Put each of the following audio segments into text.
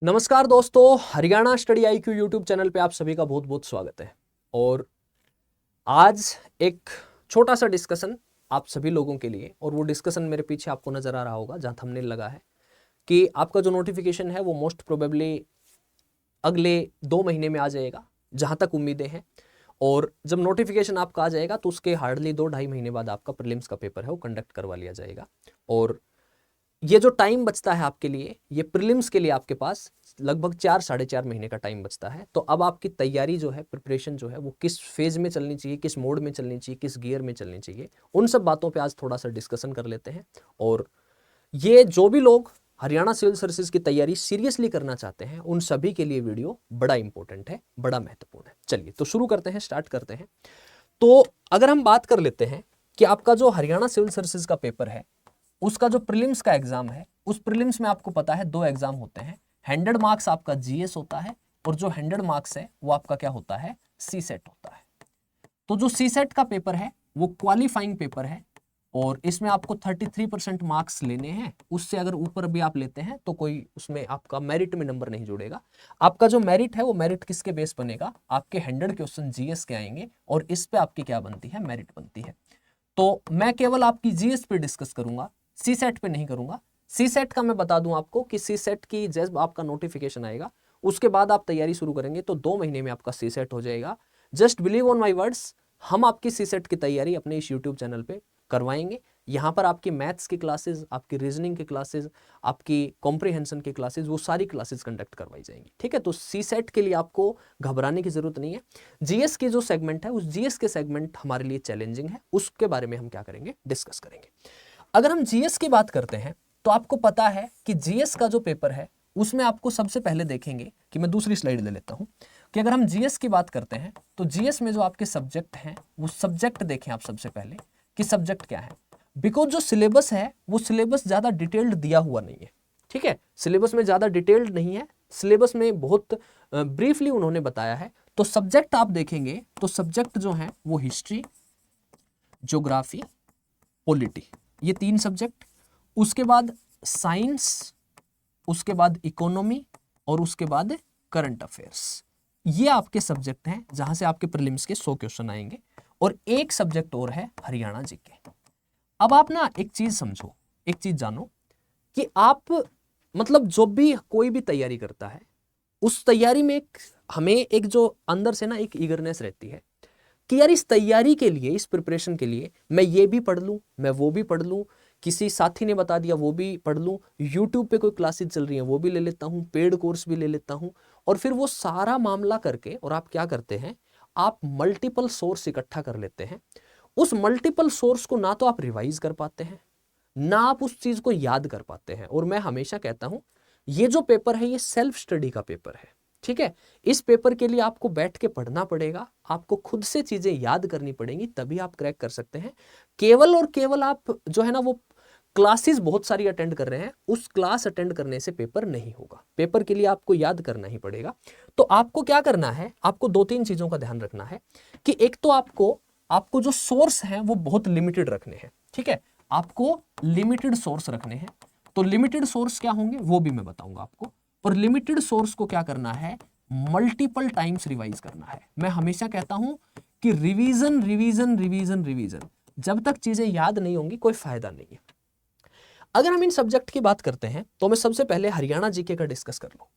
नमस्कार दोस्तों, Haryana study IQ YouTube channel पे आप सभी का बहुत बहुत स्वागत है। और आज एक छोटा सा डिस्कशन आप सभी लोगों के लिए, और वो डिस्कशन मेरे पीछे आपको नजर आ रहा होगा जहां थंबनेल लगा है कि आपका जो नोटिफिकेशन है वो मोस्ट प्रोबेबली अगले 2 महीने में आ जाएगा, जहां तक उम्मीदें हैं। और जब नोटिफिकेशन आपका आ जाएगा तो उसके हार्डली 2-2.5 महीने बाद आपका प्रीलिम्स का पेपर है वो कंडक्ट करवा लिया जाएगा। और ये जो टाइम बचता है आपके लिए, ये प्रीलिम्स के लिए आपके पास लगभग 4-4.5 महीने का टाइम बचता है। तो अब आपकी तैयारी जो है, प्रिपरेशन जो है, वो किस फेज में चलनी चाहिए, किस मोड में चलनी चाहिए, किस गियर में चलनी चाहिए, उन सब बातों पे आज थोड़ा सा डिस्कशन कर लेते हैं। और ये जो भी लोग हरियाणा सिविल सर्विसेज की तैयारी सीरियसली करना चाहते हैं उन सभी के लिए वीडियो बड़ा इंपॉर्टेंट है, बड़ा महत्वपूर्ण है। चलिए तो शुरू करते हैं, स्टार्ट करते हैं। तो अगर हम बात कर लेते हैं कि आपका जो हरियाणा सिविल सर्विसेज का पेपर है, उसका जो प्रीलिम्स का एग्जाम है, उस प्रीलिम्स में आपको पता है 2 एग्जाम होते हैं। 100 मार्क्स आपका जीएस होता है, और जो 100 मार्क्स है वो आपका क्या होता है, सी सेट होता है। तो जो सी सेट का पेपर है वो क्वालिफाइंग पेपर है, और इसमें आपको 33% मार्क्स लेने हैं। उससे अगर ऊपर भी आप लेते हैं तो कोई उसमें आपका मेरिट में नंबर नहीं जुड़ेगा। आपका जो मेरिट है वो मेरिट किसके बेस बनेगा, आपके 100 क्वेश्चन जीएस के आएंगे, और इस पे आपकी क्या बनती है, मेरिट बनती है। तो मैं केवल आपकी जीएस पे डिस्कस करूंगा, सी सेट पे नहीं करूंगा। सी सेट का मैं बता दूं आपको कि सी सेट की जब आपका नोटिफिकेशन आएगा उसके बाद आप तैयारी शुरू करेंगे तो 2 महीने में आपका सी सेट हो जाएगा। Just believe on my words, हम आपकी सी सेट की तैयारी अपने इस यूट्यूब चैनल पे करवाएंगे। यहाँ पर आपकी मैथ्स की क्लासेस, आपकी रीजनिंग की क्लासेस, आपकी कॉम्प्रिहेंशन की क्लासेस, वो सारी क्लासेस कंडक्ट करवाई जाएंगी। ठीक है, तो सी सेट के लिए आपको घबराने की जरूरत नहीं है। जीएस की जो सेगमेंट है, उस जीएस के सेगमेंट हमारे लिए चैलेंजिंग है, उसके बारे में हम क्या करेंगे, डिस्कस करेंगे। अगर हम जीएस की बात करते हैं तो आपको पता है कि जीएस का जो पेपर है उसमें आपको सबसे पहले देखेंगे कि मैं दूसरी स्लाइड ले लेता हूं, कि अगर हम जीएस की बात करते हैं तो जीएस में जो आपके सब्जेक्ट हैं वो सब्जेक्ट देखें आप सबसे पहले कि सब्जेक्ट क्या है। बिकॉज जो सिलेबस है वो सिलेबस ज्यादा डिटेल्ड दिया हुआ नहीं है। ठीक है, सिलेबस में ज्यादा डिटेल्ड नहीं है, सिलेबस में बहुत ब्रीफली उन्होंने बताया है। तो सब्जेक्ट आप देखेंगे तो सब्जेक्ट जो है वो हिस्ट्री, ज्योग्राफी, पॉलिटी, ये 3 सब्जेक्ट। उसके बाद साइंस, उसके बाद इकोनॉमी, और उसके बाद करंट अफेयर्स। ये आपके सब्जेक्ट हैं जहां से आपके प्रीलिम्स के 100 क्वेश्चन आएंगे। और एक सब्जेक्ट और है हरियाणा जीके। अब आप ना एक चीज समझो, एक चीज जानो कि आप मतलब जो भी कोई भी तैयारी करता है उस तैयारी में हमें एक जो अंदर से ना एक ईगरनेस रहती है कि यार इस तैयारी के लिए, इस प्रिपरेशन के लिए मैं ये भी पढ़ लूँ, मैं वो भी पढ़ लूँ, किसी साथी ने बता दिया वो भी पढ़ लूँ, यूट्यूब पे कोई क्लासेस चल रही हैं वो भी ले लेता हूँ, पेड कोर्स भी ले लेता हूँ। और फिर वो सारा मामला करके और आप क्या करते हैं, आप मल्टीपल सोर्स इकट्ठा कर लेते हैं। उस मल्टीपल सोर्स को ना तो आप रिवाइज कर पाते हैं, ना आप उस चीज को याद कर पाते हैं। और मैं हमेशा कहता हूं ये जो पेपर है ये सेल्फ स्टडी का पेपर है। ठीक है, इस पेपर के लिए आपको बैठ के पढ़ना पड़ेगा, आपको खुद से चीजें याद करनी पड़ेंगी, तभी आप क्रैक कर सकते हैं। केवल और केवल आप जो है ना वो क्लासेस बहुत सारी अटेंड कर रहे हैं, उस क्लास अटेंड करने से पेपर नहीं होगा। पेपर के लिए आपको याद करना ही पड़ेगा। तो आपको क्या करना है, आपको 2-3 चीजों का ध्यान रखना है कि एक तो आपको आपको जो सोर्स हैं वो बहुत लिमिटेड रखने हैं। ठीक है, आपको लिमिटेड सोर्स रखने हैं। तो लिमिटेड सोर्स क्या होंगे वो भी मैं बताऊंगा आपको। और लिमिटेड सोर्स को क्या करना है, मल्टीपल टाइम्स रिवाइज करना है। मैं हमेशा कहता हूं कि रिवीजन रिवीजन रिवीजन रिवीजन, जब तक चीजें याद नहीं होंगी कोई फायदा नहीं है। अगर हम इन सब्जेक्ट की बात करते हैं तो मैं सबसे पहले हरियाणा जीके का डिस्कस कर लूं।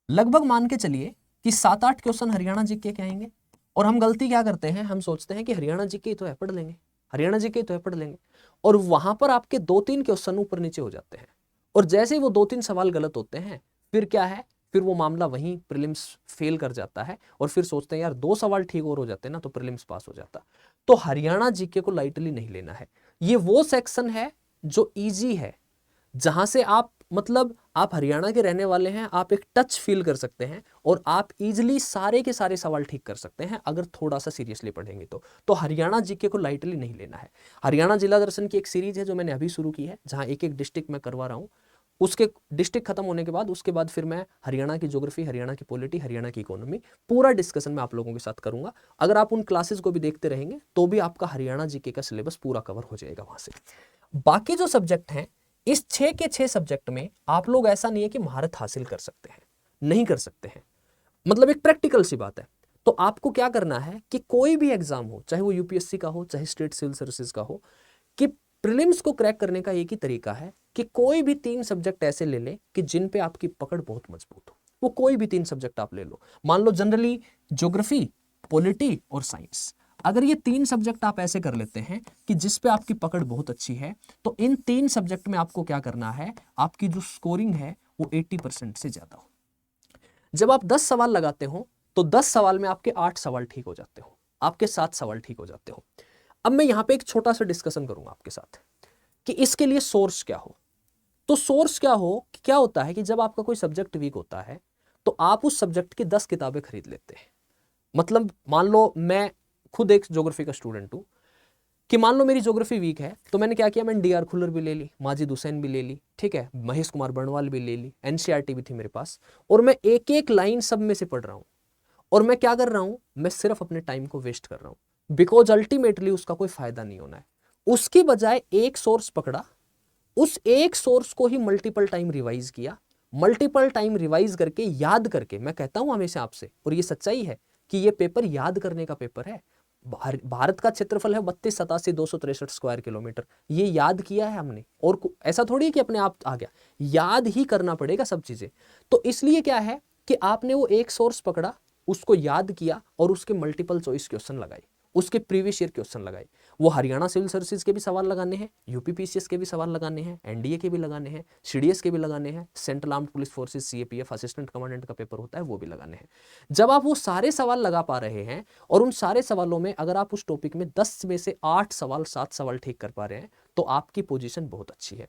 लगभग मान के चलिए कि 7-8 क्वेश्चन हरियाणा जीके के आएंगे। और हम गलती क्या करते हैं, हम सोचते हैं कि हरियाणा जीके तो है पढ़ लेंगे, हरियाणा जीके तो है पढ़ लेंगे। और वहां पर आपके 2-3 क्वेश्चन ऊपर नीचे हो जाते हैं। और जैसे ही वो 2-3 सवाल गलत होते हैं, फिर क्या है, फिर वो मामला वहीं प्रीलिम्स फेल कर जाता है। और फिर सोचते हैं यार 2 सवाल ठीक और हो जाते ना तो प्रीलिम्स पास हो जाता। तो हरियाणा जीके को लाइटली नहीं लेना है। ये वो सेक्शन है जो ईजी है, जहां से आप मतलब आप हरियाणा के रहने वाले हैं, आप एक टच फील कर सकते हैं और आप इजीली सारे के सारे सवाल ठीक कर सकते हैं अगर थोड़ा सा सीरियसली पढ़ेंगे तो हरियाणा जीके को लाइटली नहीं लेना है। हरियाणा जिला दर्शन की एक सीरीज है जो मैंने अभी शुरू की है, जहां एक एक डिस्ट्रिक्ट में करवा रहा हूं। उसके डिस्ट्रिक्ट खत्म होने के बाद उसके बाद फिर मैं हरियाणा की ज्योग्राफी, हरियाणा की पॉलिटी, हरियाणा की इकोनॉमी पूरा डिस्कशन मैं आप लोगों के साथ करूंगा। अगर आप उन क्लासेस को भी देखते रहेंगे तो भी आपका हरियाणा जीके का सिलेबस पूरा कवर हो जाएगा वहां से। बाकी जो सब्जेक्ट हैं, इस 6 के 6 सब्जेक्ट में आप लोग ऐसा नहीं है कि महारत हासिल कर सकते हैं। नहीं कर सकते हैं, मतलब एक प्रैक्टिकल सी बात है। तो आपको क्या करना है कि कोई भी एग्जाम हो, चाहे वो यूपीएससी का हो, चाहे स्टेट सिविल सर्विसेज का हो, कि प्रीलिम्स को क्रैक करने का एक ही तरीका है कि कोई भी 3 सब्जेक्ट ऐसे ले लें कि जिन पे आपकी पकड़ बहुत मजबूत हो। वो कोई भी 3 सब्जेक्ट आप ले लो, मान लो जनरली ज्योग्राफी, पॉलिटी और साइंस। अगर ये 3 सब्जेक्ट आप ऐसे कर लेते हैं कि जिस पे आपकी पकड़ बहुत अच्छी है, तो इन 3 सब्जेक्ट में आपको क्या करना है, आपकी जो स्कोरिंग है वो 80% से ज्यादा हो। जब आप 10 सवाल लगाते हो तो 10 सवाल में आपके 8 सवाल ठीक हो जाते हो, आपके 7 सवाल ठीक हो जाते हो। अब मैं यहां पे एक छोटा सा डिस्कशन करूंगा आपके साथ कि इसके लिए सोर्स क्या हो। तो सोर्स क्या हो, क्या होता है कि जब आपका कोई सब्जेक्ट वीक होता है तो आप उस सब्जेक्ट की 10 किताबें खरीद लेते हैं। मतलब मान लो मैं खुद एक ज्योग्राफी का स्टूडेंट हूं, कि मान लो मेरी ज्योग्राफी वीक है, तो मैंने क्या किया, मैंने डीआर खुल्लर भी ले ली, माजिद हुसैन भी ले ली, ठीक है, महेश कुमार बर्णवाल भी ले ली, एनसीईआरटी भी थी मेरे पास, और मैं एक एक लाइन सब में से पढ़ रहा हूं। और मैं क्या कर रहा हूं, मैं सिर्फ अपने टाइम को वेस्ट कर रहा हूं, बिकॉज अल्टीमेटली उसका कोई फायदा नहीं होना है। उसकी बजाय एक सोर्स पकड़ा, उस एक सोर्स को ही मल्टीपल टाइम रिवाइज किया, मल्टीपल टाइम रिवाइज करके याद करके, मैं कहता हूं हमेशा आपसे, और ये सच्चाई है कि ये पेपर याद करने का पेपर है। भारत का क्षेत्रफल है 32,87,263 स्क्वायर किलोमीटर, ये याद किया है हमने, और ऐसा थोड़ी है कि अपने आप आ गया, याद ही करना पड़ेगा सब चीजें। तो इसलिए क्या है कि आपने वो एक सोर्स पकड़ा, उसको याद किया और उसके मल्टीपल चॉइस क्वेश्चन लगाए, उसके प्रीवियस ईयर क्वेश्चन लगाए। वो हरियाणा सिविल सर्विसेज के भी सवाल लगाने हैं, यूपी पीसीएस के भी सवाल लगाने हैं, एनडीए के भी लगाने हैं, सीडीएस के भी लगाने हैं, central armed police forces CAPF assistant commandant का पेपर होता है वो भी लगाने हैं। जब आप वो सारे सवाल लगा पा रहे हैं और उन सारे सवालों में अगर आप उस टॉपिक में 10 में से 8 सवाल 7 सवाल ठीक कर पा रहे हैं, तो आपकी पोजीशन बहुत अच्छी है।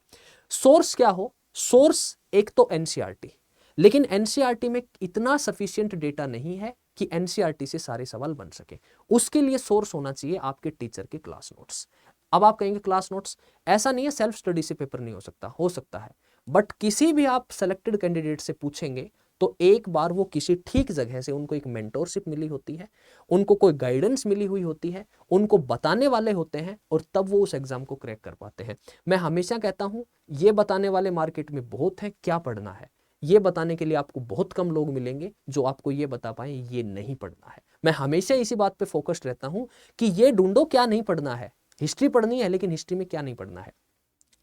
सोर्स क्या हो, सोर्स एक तो एनसीईआरटी, लेकिन एनसीईआरटी में इतना सफिशिएंट डेटा नहीं है कि एनसीईआरटी से सारे सवाल बन सके। उसके लिए सोर्स होना चाहिए आपके टीचर के क्लास नोट्स। अब आप कहेंगे क्लास नोट्स, ऐसा नहीं है सेल्फ स्टडी से पेपर नहीं हो सकता है, बट किसी भी आप सेलेक्टेड कैंडिडेट से पूछेंगे तो एक बार वो किसी ठीक जगह से, उनको एक मेंटोरशिप मिली होती है, उनको कोई गाइडेंस मिली हुई होती है, उनको बताने वाले होते हैं, और तब वो उस एग्जाम को क्रैक कर पाते हैं। मैं हमेशा कहता हूं ये बताने वाले मार्केट में बहुत है, क्या पढ़ना है ये बताने के लिए आपको बहुत कम लोग मिलेंगे जो आपको ये बता पाए ये नहीं पढ़ना है। मैं हमेशा इसी बात पे फोकस्ड रहता हूं कि ये ढूंढो क्या नहीं पढ़ना है, हिस्ट्री पढ़नी है लेकिन हिस्ट्री में क्या नहीं पढ़ना है।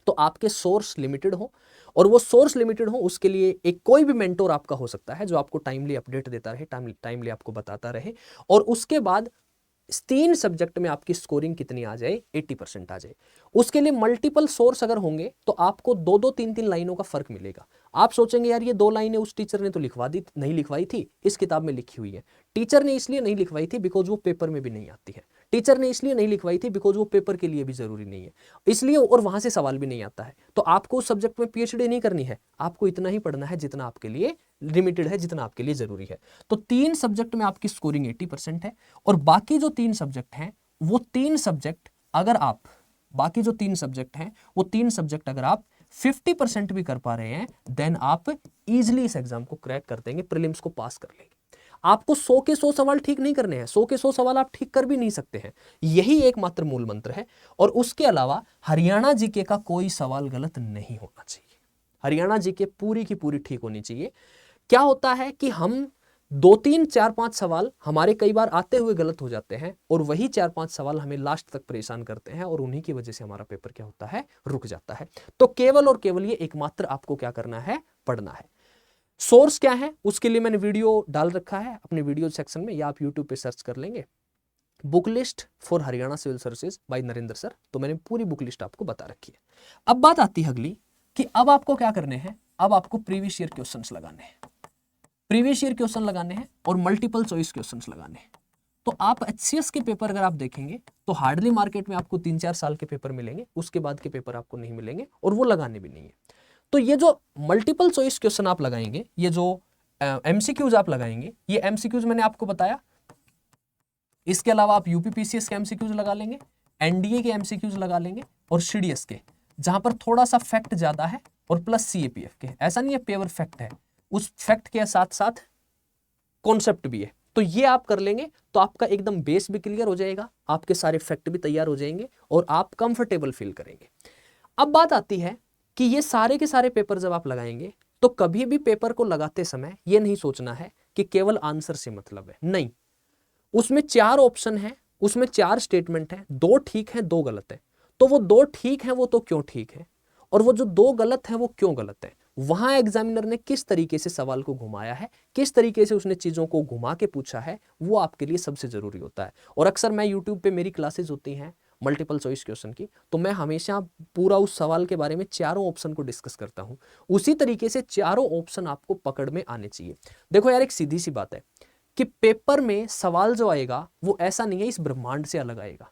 तो आपके सोर्स लिमिटेड हो, और वो सोर्स लिमिटेड हो उसके लिए एक कोई भी मेंटोर आपका हो सकता है जो आपको टाइमली अपडेट देता रहे, टाइमली आपको बताता रहे, और उसके बाद 3 सब्जेक्ट में आपकी स्कोरिंग कितनी आ जाए, 80% आ जाए। उसके लिए मल्टीपल सोर्स अगर होंगे तो आपको 2-2 3-3 लाइनों का फर्क मिलेगा। आप सोचेंगे यार ये 2 लाइनें उस टीचर ने तो लिखवा दी, नहीं लिखवाई थी, इस किताब में लिखी हुई है। टीचर ने इसलिए नहीं लिखवाई थी बिकॉज वो पेपर में भी नहीं आती है, टीचर ने इसलिए नहीं लिखवाई थी बिकॉज वो पेपर के लिए भी जरूरी नहीं है, इसलिए, और वहां से सवाल भी नहीं आता है। तो आपको उस सब्जेक्ट में पीएचडी नहीं करनी है, आपको इतना ही पढ़ना है जितना आपके लिए लिमिटेड है, जितना आपके लिए जरूरी है। तो 3 सब्जेक्ट में आपकी स्कोरिंग 80% है, और बाकी जो 3 सब्जेक्ट हैं वो 3 सब्जेक्ट अगर आप, बाकी जो 3 सब्जेक्ट हैं वो 3 सब्जेक्ट अगर आप 50% भी कर पा रहे हैं, देन आप इजीली इस एग्जाम को क्रैक कर देंगे, प्रीलिम्स को पास कर लेंगे। आपको 100 के 100 सवाल ठीक नहीं करने हैं, 100 के 100 सवाल आप ठीक कर भी नहीं सकते हैं, यही एकमात्र मूल मंत्र है। और उसके अलावा हरियाणा जीके का कोई सवाल गलत नहीं होना चाहिए, हरियाणा जीके पूरी की पूरी ठीक होनी चाहिए। क्या होता है कि हम 2, 3, 4, 5 सवाल हमारे कई बार आते हुए गलत हो जाते हैं, और वही 4-5 सवाल हमें लास्ट तक परेशान करते हैं, और उन्हीं की वजह से हमारा पेपर क्या होता है, रुक जाता है। तो केवल और केवल ये एकमात्र आपको क्या करना है, पढ़ना है। सोर्स क्या है उसके लिए मैंने वीडियो डाल रखा है अपने वीडियो सेक्शन में, या आप यूट्यूब पे सर्च कर लेंगे book list for Haryana civil services by Narendra sir, तो मैंने पूरी बुक लिस्ट आपको बता रखी है। अब बात आती है अगली कि अब आपको क्या करने हैं, अब आपको प्रीवियस ईयर क्वेश्चंस लगाने हैं, प्रीवियस ईयर क्वेश्चन लगाने हैं और मल्टीपल चॉइस क्वेश्चंस लगाने हैं। तो आप एचसीएस के पेपर अगर आप देखेंगे तो हार्डली मार्केट में आपको 3-4 साल के पेपर मिलेंगे, उसके बाद के पेपर आपको नहीं मिलेंगे, और वो लगाने भी नहीं है। तो ये जो मल्टीपल चॉइस क्वेश्चन आप लगाएंगे, ये जो एमसीक्यूज आप लगाएंगे, ये एमसीक्यूज मैंने आपको बताया, इसके अलावा आप यूपीपीसीएस के एमसीक्यूज लगा लेंगे, एनडीए के एमसीक्यूज लगा लेंगे, और सीडीएस के जहां पर थोड़ा सा फैक्ट ज्यादा है, और प्लस सीएपीएफ के, ऐसा नहीं है पेवर फैक्ट है, उस फैक्ट के साथ साथ कॉन्सेप्ट भी है। तो ये आप कर लेंगे तो आपका एकदम बेस भी क्लियर हो जाएगा, आपके सारे फैक्ट भी तैयार हो जाएंगे, और आप कंफर्टेबल फील करेंगे। अब बात आती है कि ये सारे के सारे पेपर जब आप लगाएंगे तो कभी भी पेपर को लगाते समय ये नहीं सोचना है कि केवल आंसर से मतलब है, नहीं। उसमें 4 ऑप्शन है, उसमें 4 स्टेटमेंट है, 2 ठीक है 2 गलत है। तो वो 2 ठीक है वो तो क्यों ठीक है, और वो जो 2 गलत है वो क्यों गलत है, वहां एग्जामिनर ने किस तरीके से सवाल को घुमाया है, किस तरीके से उसने चीजों को घुमा के पूछा है, वो आपके लिए सबसे जरूरी होता है। और अक्सर मैं यूट्यूब पे मेरी क्लासेस होती हैं मल्टीपल चॉइस क्वेश्चन की, तो मैं हमेशा पूरा उस सवाल के बारे में चारों ऑप्शन को डिस्कस करता हूं। उसी तरीके से चारों ऑप्शन आपको पकड़ में आने चाहिए। देखो यार, एक सीधी सी बात है कि पेपर में सवाल जो आएगा वो ऐसा नहीं है इस ब्रह्मांड से अलग आएगा,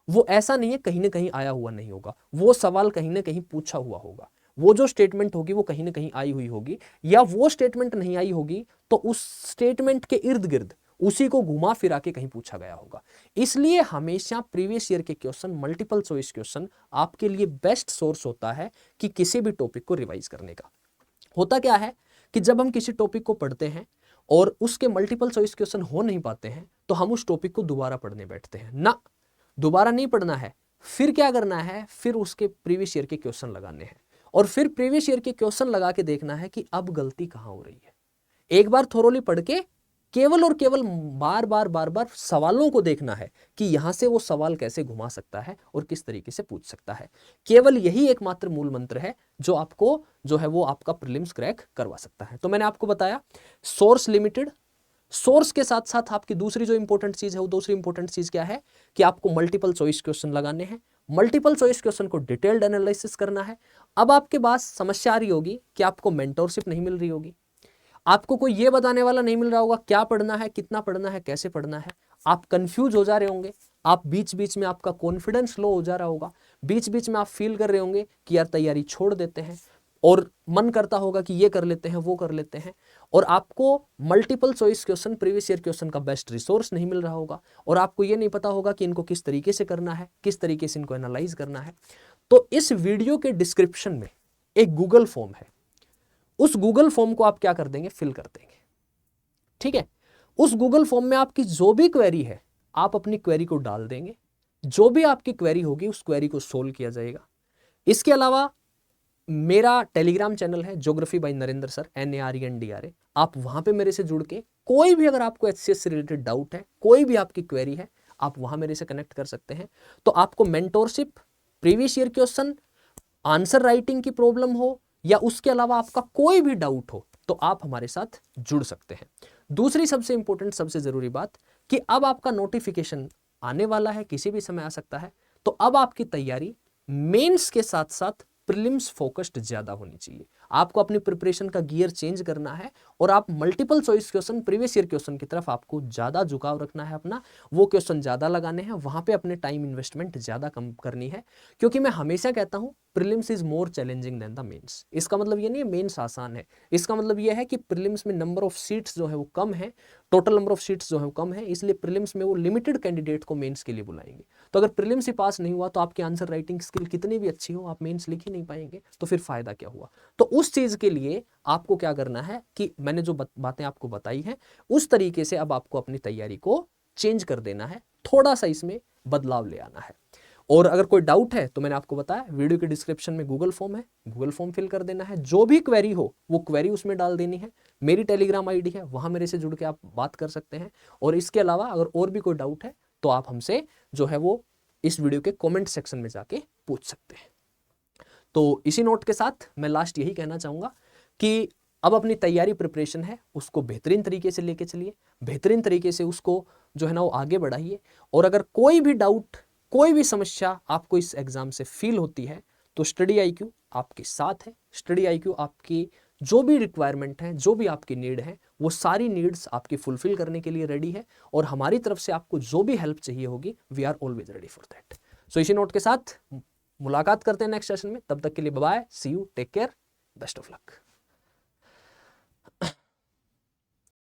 वो ऐसा नहीं है कहीं ना कहीं आया हुआ नहीं होगा, वो सवाल कहीं ना कहीं पूछा हुआ होगा। वो जो स्टेटमेंट होगी वो कहीं ना कहीं आई हुई होगी, या वो स्टेटमेंट नहीं आई होगी तो उस स्टेटमेंट के इर्द गिर्द उसी को घुमा फिरा के कहीं पूछा गया होगा। इसलिए हमेशा प्रीवियस ईयर के क्वेश्चन, मल्टीपल चॉइस क्वेश्चन आपके लिए बेस्ट सोर्स होता है कि किसी भी टॉपिक को रिवाइज करने का। होता क्या है कि जब हम किसी टॉपिक को पढ़ते हैं और उसके मल्टीपल चॉइस क्वेश्चन हो नहीं पाते हैं तो हम उस टॉपिक को दोबारा पढ़ने बैठते हैं ना। दोबारा नहीं पढ़ना है, फिर क्या करना है, फिर उसके प्रीवियस ईयर के क्वेश्चन लगाने हैं और फिर प्रीवियस ईयर के क्वेश्चन लगा के देखना है कि अब गलती कहां हो रही है। एक बार थोरोली पढ़ के केवल और केवल बार बार सवालों को देखना है कि यहां से वो सवाल कैसे घुमा सकता है और किस तरीके से पूछ सकता है। केवल यही एकमात्र मूल मंत्र है जो आपको जो है वो आपका प्रीलिम्स क्रैक करवा सकता है। तो मैंने आपको बताया सोर्स लिमिटेड, सोर्स के साथ साथ आपकी दूसरी जो इंपॉर्टेंट चीज है वो दूसरी इंपॉर्टेंट चीज क्या है कि आपको मल्टीपल चॉइस क्वेश्चन लगाने हैं, मल्टीपल चॉइस क्वेश्चन को डिटेल्ड एनालिसिस करना है। अब आपके पास समस्या आ रही होगी कि आपको मेंटोरशिप नहीं मिल रही होगी, आपको कोई ये बताने वाला नहीं मिल रहा होगा क्या पढ़ना है, कितना पढ़ना है, कैसे पढ़ना है। आप कंफ्यूज हो जा रहे होंगे, आप बीच बीच में आपका कॉन्फिडेंस लो हो जा रहा होगा, बीच बीच में आप फील कर रहे होंगे कि यार तैयारी छोड़ देते हैं, और मन करता होगा कि ये कर लेते हैं वो कर लेते हैं, और आपको multiple choice question, previous year question का बेस्ट रिसोर्स नहीं मिल रहा होगा, और आपको ये नहीं पता होगा कि इनको किस तरीके से करना है, किस तरीके से इनको एनालाइज करना है। तो इस वीडियो के डिस्क्रिप्शन में एक गूगल फॉर्म है, उस गूगल फॉर्म को आप क्या कर देंगे, फिल कर देंगे। ठीक है, उस गूगल फॉर्म में आपकी जो भी क्वेरी है आप अपनी क्वेरी को डाल देंगे, जो भी आपकी क्वेरी होगी उस क्वेरी को सोल्व किया जाएगा। इसके अलावा मेरा टेलीग्राम चैनल है geography bye Narendra sir, NARENDRA, आप वहां पे मेरे से जुड़ के कोई भी अगर आपको HCS से रिलेटेड डाउट है, कोई भी आपकी क्वेरी है, आप वहां मेरे से कनेक्ट कर सकते हैं। तो आपको mentorship, previous year question, answer writing की प्रॉब्लम हो या उसके अलावा आपका कोई भी डाउट हो तो आप हमारे साथ जुड़ सकते हैं। दूसरी सबसे इंपॉर्टेंट, सबसे जरूरी बात कि अब आपका नोटिफिकेशन आने वाला है, किसी भी समय आ सकता है, तो अब आपकी तैयारी मेंस के साथ साथ प्रीलिम्स फोकस्ड ज्यादा होनी चाहिए। आपको अपनी प्रिपरेशन का गियर चेंज करना है और आप multiple choice question, previous year question की तरफ आपको ज्यादा झुकाव रखना है अपना, वो क्वेश्चन ज्यादा लगाने हैं, वहां पे अपने टाइम इन्वेस्टमेंट ज्यादा कम करनी है। क्योंकि मैं हमेशा कहता हूं prelims is more challenging than the mains. इसका मतलब ये नहीं है मेंस आसान है, इसका मतलब ये है कि प्रीलिम्स में नंबर ऑफ सीट्स जो है वो कम है, टोटल नंबर ऑफ सीट्स जो है वो कम है, इसलिए प्रीलिम्स में वो लिमिटेड कैंडिडेट को मेंस के लिए बुलाएंगे। तो अगर प्रीलिम्स ही पास नहीं हुआ तो आपकी आंसर राइटिंग स्किल कितनी भी अच्छी हो, आप मेंस लिख ही नहीं पाएंगे, तो फिर फायदा क्या हुआ। तो उस चीज के लिए आपको क्या करना है कि मैंने जो बातें आपको बताई हैं उस तरीके से अब आपको अपनी तैयारी को चेंज कर देना है, थोड़ा सा इसमें बदलाव ले आना है। और अगर कोई डाउट है तो मैंने आपको बताया वीडियो के डिस्क्रिप्शन में गूगल फॉर्म है, गूगल फॉर्म फिल कर देना है, जो भी क्वेरी हो वो क्वेरी उसमें डाल देनी है। मेरी टेलीग्राम आईडी है, वहां मेरे से जुड़ के आप बात कर सकते हैं। और इसके अलावा अगर और भी कोई डाउट है तो आप हमसे जो है वो इस वीडियो के कमेंट सेक्शन में जाके पूछ सकते हैं। तो इसी नोट के साथ मैं लास्ट यही कहना चाहूंगा कि अब अपनी तैयारी, प्रिपरेशन है उसको बेहतरीन तरीके से लेके चलिए, बेहतरीन तरीके से उसको जो है ना वो आगे बढ़ाइए। और अगर कोई भी डाउट, कोई भी समस्या आपको इस एग्जाम से फील होती है तो स्टडी IQ आपके साथ है। स्टडी IQ आपकी जो भी रिक्वायरमेंट है, जो भी आपकी नीड है, वो सारी नीड्स आपकी फुलफिल करने के लिए रेडी है। और हमारी तरफ से आपको जो भी हेल्प चाहिए होगी, we are always ready for that. So इसी नोट के साथ मुलाकात करते हैं नेक्स्ट सेशन में, तब तक के लिए bye, see you, take care, best of luck.